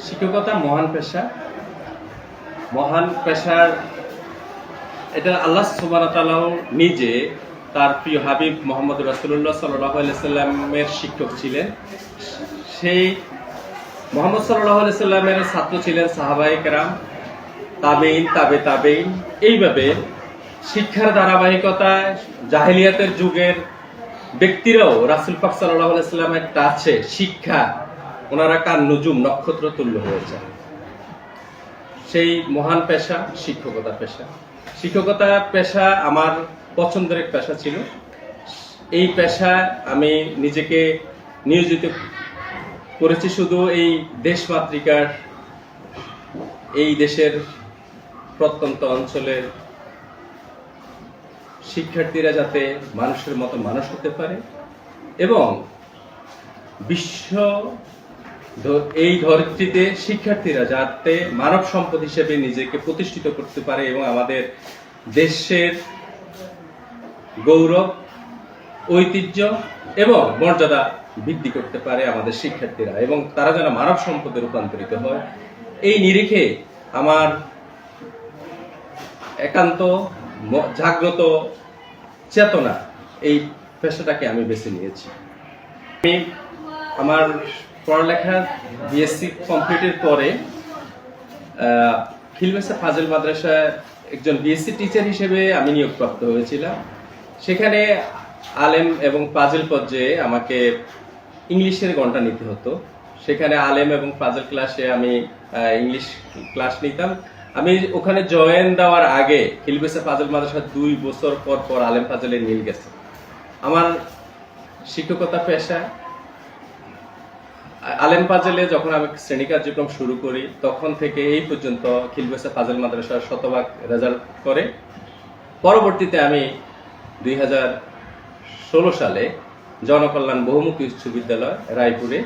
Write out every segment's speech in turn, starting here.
শিক্ষকতা মহান পেশা। মহান পেশার এটা আল্লাহ সুবহানাহু ওয়া তাআলা নিজে তার প্রিয় হাবিব মুহাম্মদ রাসূলুল্লাহ সাল্লাল্লাহু আলাইহি সাল্লামের শিক্ষক ছিলেন। সেই মুহাম্মদ সাল্লাল্লাহু আলাইহি সাল্লামের ছাত্র ছিলেন সাহাবায়ে কেরাম, তাবেঈন, তাবেঈন। এইভাবে শিক্ষার ধারাবাহিকতায় জাহেলিয়াতের যুগের ব্যক্তিরাও রাসূল পাক সাল্লাল্লাহু আলাইহি সাল্লামের কাছে শিক্ষা ওনারা কান নুজুম নক্ষত্র তুল্য হয়েছে। সেই মহান পেশা শিক্ষকতা পেশা। শিক্ষকতা পেশা আমার পছন্দের এক পেশা ছিল। এই পেশায় আমি নিজেকে নিয়োজিত করেছি শুধু এই দেশমাতৃকার, এই দেশের প্রত্যন্ত অঞ্চলের শিক্ষার্থীরা যাতে মানুষের মতো মানুষ হতে পারে এবং বিশ্ব এই ধরিত্রীতে শিক্ষার্থীরা যাতে মানব সম্পদ হিসেবে নিজেকে প্রতিষ্ঠিত করতে পারে এবং আমাদের দেশের গৌরব, ঐতিহ্য এবং মর্যাদা বৃদ্ধি করতে পারে আমাদের শিক্ষার্থীরা এবং তারা যেন মানব সম্পদে রূপান্তরিত হয়, এই নিরিখে আমার একান্ত জাগ্রত চেতনা এই পেশাটাকে আমি বেছে নিয়েছি। আমি আমার পড়ালেখা বিএসসি কমপ্লিটের পরে খিলগাছা ফাজিল মাদ্রাসায় একজন বিএসসি টিচার হিসেবে আমি নিয়োগপ্রাপ্ত হয়েছিলাম। সেখানে আলেম এবং ফাজিল পর্যায়ে আমাকে ইংলিশের ঘন্টা নিতে হতো। সেখানে আলেম এবং ফাজিল ক্লাসে আমি ইংলিশ ক্লাস নিতাম। আমি ওখানে জয়েন দেওয়ার আগে খিলগাছা ফাজিল মাদ্রাসা 2 বছর পর আলেম ফাজিলের মিল গেছে। আমার শিক্ষকতা পেশা আলেম ফাজিলে যখন আমি শ্রেণী কার্যক্রম শুরু করি তখন থেকে এই পর্যন্ত খিলগাছা ফাজিল মাদ্রাসা শতভাগ রেজাল্ট করে। পরবর্তীতে আমি 2016 সালে জনকল্যাণ বহুমুখী উচ্চ বিদ্যালয় রায়পুরে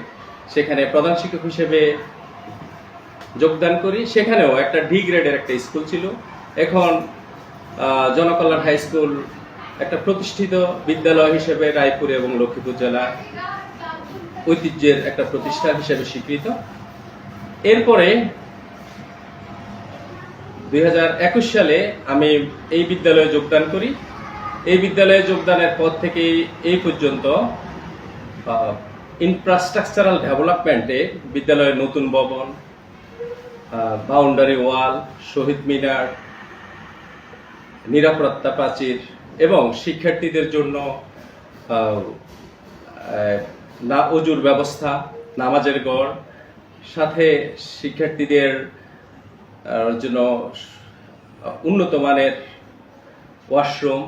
সেখানে প্রধান শিক্ষক হিসেবে যোগদান করি। সেখানেও একটা ডি গ্রেডের একটা স্কুল ছিল। এখন জনকল্যাণ হাই স্কুল একটা প্রতিষ্ঠিত বিদ্যালয় হিসেবে রায়পুর এবং লক্ষ্মীপুর জেলা ঐতিহ্যের একটা প্রতিষ্ঠান হিসেবে স্বীকৃত। এরপরে 2021 সালে আমি এই বিদ্যালয়ে যোগদান করি। এই বিদ্যালয়ে যোগদানের পর থেকে এই পর্যন্ত ইনফ্রাস্ট্রাকচারাল ডেভেলপমেন্টে বিদ্যালয়ের নতুন ভবন, বাউন্ডারি ওয়াল, শহীদ মিনার, নিরাপত্তা প্রাচীর এবং শিক্ষার্থীদের জন্য অজুর ব্যবস্থা, নামাজের ঘর, সাথে শিক্ষার্থীদের জন্য উন্নত মানের ওয়াশরুম,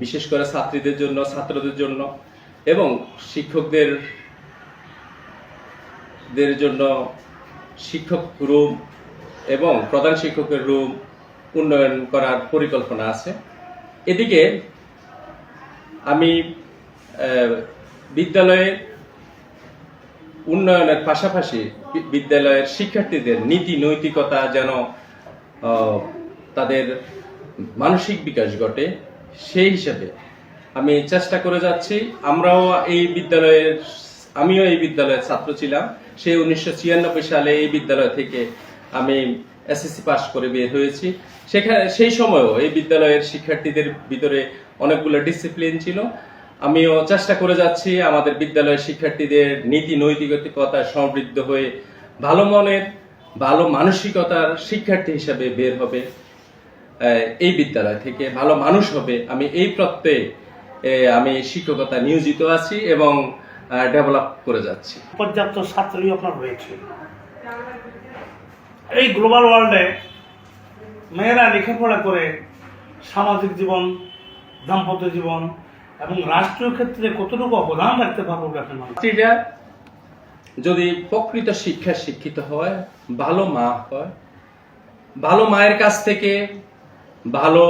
বিশেষ করে ছাত্রীদের জন্য, ছাত্রদের জন্য এবং শিক্ষকদের জন্য শিক্ষক রুম এবং প্রধান শিক্ষকের রুম উন্নয়ন করার পরিকল্পনা আছে। এদিকে আমি বিদ্যালয়ের উন্নয়নের পাশাপাশি বিদ্যালয়ের শিক্ষার্থীদের নীতি নৈতিকতা যেন তাদের মানসিক বিকাশ ঘটে সেই হিসাবে আমি চেষ্টা করে যাচ্ছি। আমিও এই বিদ্যালয়ের ছাত্র ছিলাম। সেই 1996 সালে এই বিদ্যালয় থেকে আমি এসএসসি পাস করে বের হয়েছি। সেই সময়ও এই বিদ্যালয়ের শিক্ষার্থীদের ভিতরে অনেকগুলো ডিসিপ্লিন ছিল। আমিও চেষ্টা করে যাচ্ছি আমাদের বিদ্যালয়ের শিক্ষার্থীদের নীতি নৈতিকতা সমৃদ্ধ হয়ে ভালো মনের, ভালো মানসিকতার শিক্ষার্থী হিসেবে বের হবে, এই বিদ্যালয় থেকে ভালো মানুষ হবে। আমি এই প্রত্যয়ে আমি শিক্ষকতা নিয়োজিত আছি এবং ডেভেলপ করে যাচ্ছি। পর্যাপ্ত ছাত্রী আপনার রয়েছে। এই গ্লোবাল ওয়ার্ল্ডে মেয়েরা লেখাপড়া করে সামাজিক জীবন, দাম্পত্য জীবন এবং রাষ্ট্রীয় ক্ষেত্রে কতটুকু অবদান রাখতে পারবো? ছাত্রীরা যদি প্রকৃত শিক্ষায় শিক্ষিত হয়, ভালো মা হয়, ভালো মায়ের কাছ থেকে ভালো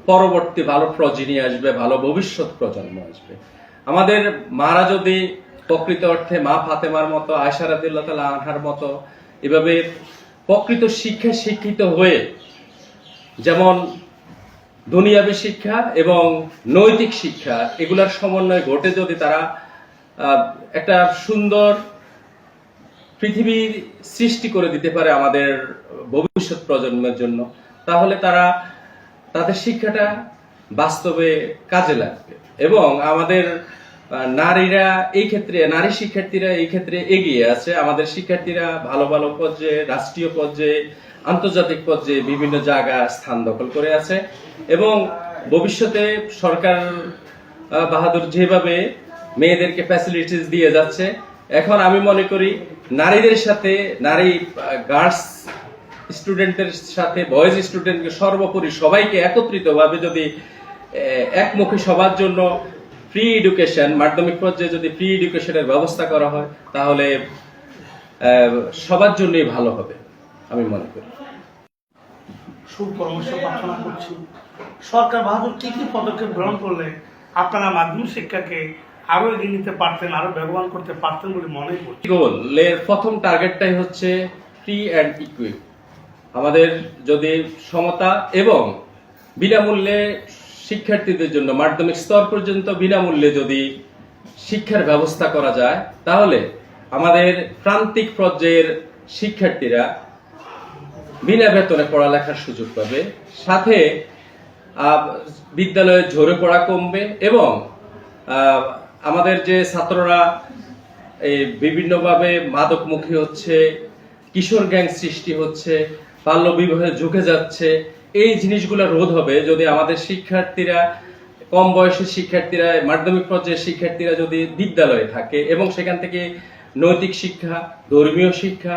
পরবর্তী ভালো প্রজন্ম আসবে, ভালো ভবিষ্যৎ প্রজন্ম আসবে। আমাদের মারা যদি প্রকৃত অর্থে মা ফাতেমার মতো, আয়েশা রাদিয়াল্লাহু তাআলা আনহার মতো এভাবে প্রকৃত শিক্ষায় শিক্ষিত হয়ে যেমন দুনিয়াবী শিক্ষা এবং নৈতিক শিক্ষা এগুলার সমন্বয় ঘটে যদি তারা একটা সুন্দর পৃথিবীর সৃষ্টি করে দিতে পারে আমাদের ভবিষ্যৎ প্রজন্মের জন্য, তাহলে তারা তাদের শিক্ষাটা বাস্তবে কাজে লাগবে। এবং আমাদের নারীরা এই ক্ষেত্রে, নারী শিক্ষার্থীরা এই ক্ষেত্রে এগিয়ে আছে। আমাদের শিক্ষার্থীরা ভালো ভালো পর্যায়ে, রাষ্ট্রীয় পর্যায়ে, আন্তর্জাতিক পর্যায়ে বিভিন্ন জায়গা স্থান দখল করে আছে। এবং ভবিষ্যতে সরকার বাহাদুর যেভাবে মেয়েদেরকে ফ্যাসিলিটিস দিয়ে যাচ্ছে, এখন আমি মনে করি নারীদের সাথে, নারী গার্লস স্টুডেন্টদের সাথে বয়েজ স্টুডেন্টকে সর্বোপরি সবাইকে একত্রিতভাবে যদি একমুখী সবার জন্য ফ্রি এডুকেশন, মাধ্যমিক পর্যায়ে যদি ফ্রি এডুকেশনের ব্যবস্থা করা হয়, তাহলে সবার জন্যই ভালো হবে আমি মনে করি। সুপরামর্শ প্রার্থনা করছি। সরকার বাহাদুর কি কি পদক্ষেপ গ্রহণ করলে আপনারা মাধ্যমিক শিক্ষাকে আরো এগিয়ে নিতে পারতেন, আরো ব্যবহার করতে পারতেন বলে মনে করছি? গোলের প্রথম টার্গেটটাই হচ্ছে ফ্রি অ্যান্ড ইকুইপ। আমাদের যদি সমতা এবং বিনামূল্যে শিক্ষার্থীদের জন্য মাধ্যমিক স্তর পর্যন্ত বিনামূল্যে যদি শিক্ষার ব্যবস্থা করা যায়, তাহলে আমাদের প্রান্তিক পর্যায়ের শিক্ষার্থীরা বিনা বেতনে পড়ালেখার সুযোগ পাবে, সাথে বিদ্যালয়ে ঝরে পড়া কমবে এবং আমাদের যে ছাত্ররা এই বিভিন্নভাবে মাদকমুখী হচ্ছে, কিশোর গ্যাং সৃষ্টি হচ্ছে, বাল্য বিবাহে ঝুঁকে যাচ্ছে, এই জিনিসগুলো রোধ হবে যদি আমাদের শিক্ষার্থীরা, কম বয়সের শিক্ষার্থীরা, মাধ্যমিক পর্যায়ের শিক্ষার্থীরা যদি বিদ্যালয়ে থাকে এবং সেখান থেকে নৈতিক শিক্ষা, ধর্মীয় শিক্ষা,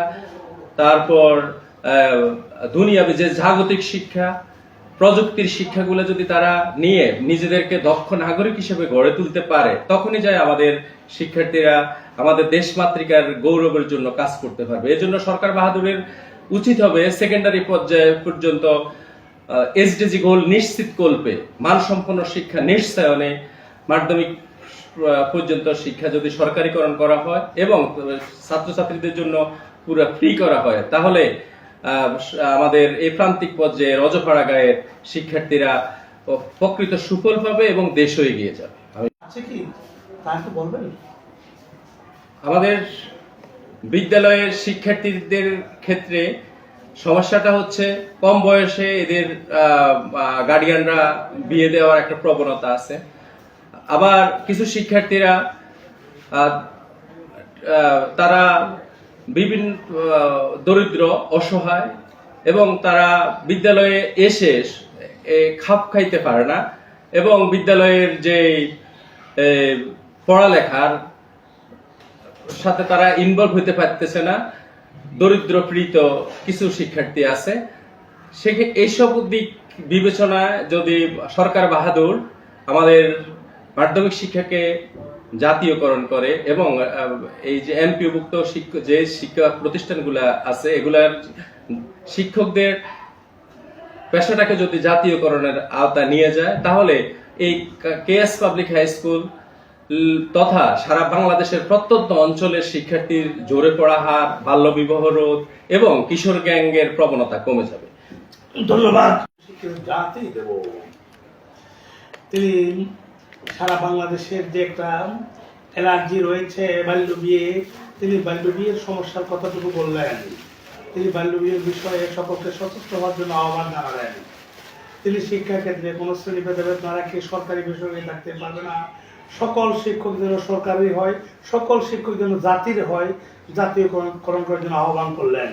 তারপর দুনিয়াবি যে জাগতিক শিক্ষা, প্রযুক্তির শিক্ষাগুলো যদি তারা নিয়ে নিজেদেরকে দক্ষ নাগরিক হিসেবে গড়ে তুলতে পারে, তখনই যায় আমাদের শিক্ষার্থীরা আমাদের দেশমাতৃকার গৌরবের জন্য কাজ করতে পারবে। এজন্য সরকার বাহাদুরের উচিত হবে সেকেন্ডারি পর্যায়ে পর্যন্ত এসডিজি গোল নিশ্চিত করবে মানসম্পন্ন শিক্ষা নিশ্চয়নে মাধ্যমিক পর্যন্ত শিক্ষা যদি সরকারিকরণ করা হয় এবং ছাত্রছাত্রীদের জন্য পুরো ফ্রি করা হয়, তাহলে আমাদের এই প্রান্তিক পর্যায়ে রজপাড়া গায়ের শিক্ষার্থীরা প্রকৃত সুফল পাবে এবং দেশও এগিয়ে যাবে। আছে কি তা একটু বলবেন? আমাদের বিদ্যালয়ের শিক্ষার্থীদের ক্ষেত্রে সমস্যাটা হচ্ছে কম বয়সে এদের গার্ডিয়ানরা বিয়ে দেওয়ার একটা প্রবণতা আছে। আবার কিছু শিক্ষার্থীরা তারা বিভিন্ন দরিদ্র, অসহায় এবং তারা বিদ্যালয়ে এসে খাপ খাইতে পারে না এবং বিদ্যালয়ের যে পড়ালেখার সাথে তারা ইনভলভ হইতে পারতেছে না। দরিদ্র পীড়িত কিছু শিক্ষার্থী আছে। এইসব দিক বিবেচনায় যদি সরকার বাহাদুর আমাদের মাধ্যমিক শিক্ষাকে জাতীয়করণ করে এবং এই যে এমপিওভুক্ত যে শিক্ষা প্রতিষ্ঠানগুলা আছে, এগুলার শিক্ষকদের পেশাটাকে যদি জাতীয়করণের আওতায় নিয়ে যায়, তাহলে এই কেএস পাবলিক হাই স্কুল তথা সারা বাংলাদেশের প্রত্যন্ত অঞ্চলের শিক্ষার্থীর ঝরে পড়া হার, বাল্য বিবাহ রোধ এবং কিশোর গ্যাংয়ের প্রবণতা কমে যাবে। ধন্যবাদ। তিনি সারা বাংলাদেশের যে একটা এলার্জি রয়েছে বাল্য বিয়ে, তিনি বাল্য বিয়ের সমস্যার কথাটুকু বললেন। তিনি বাল্য বিয়ের বিষয়ে সকলকে সচেতন হওয়ার জন্য আহ্বান জানালেন। তিনি শিক্ষাক্ষেত্রে কোনো শ্রেণী ভেদাভেদ না রাখে সরকারি বেসরকারি থাকতে পারবে না, সকল শিক্ষক যেন সরকারি হয়, সকল শিক্ষক যেন জাতির হয়, জাতীয়করণ করার জন্য আহ্বান করলেন।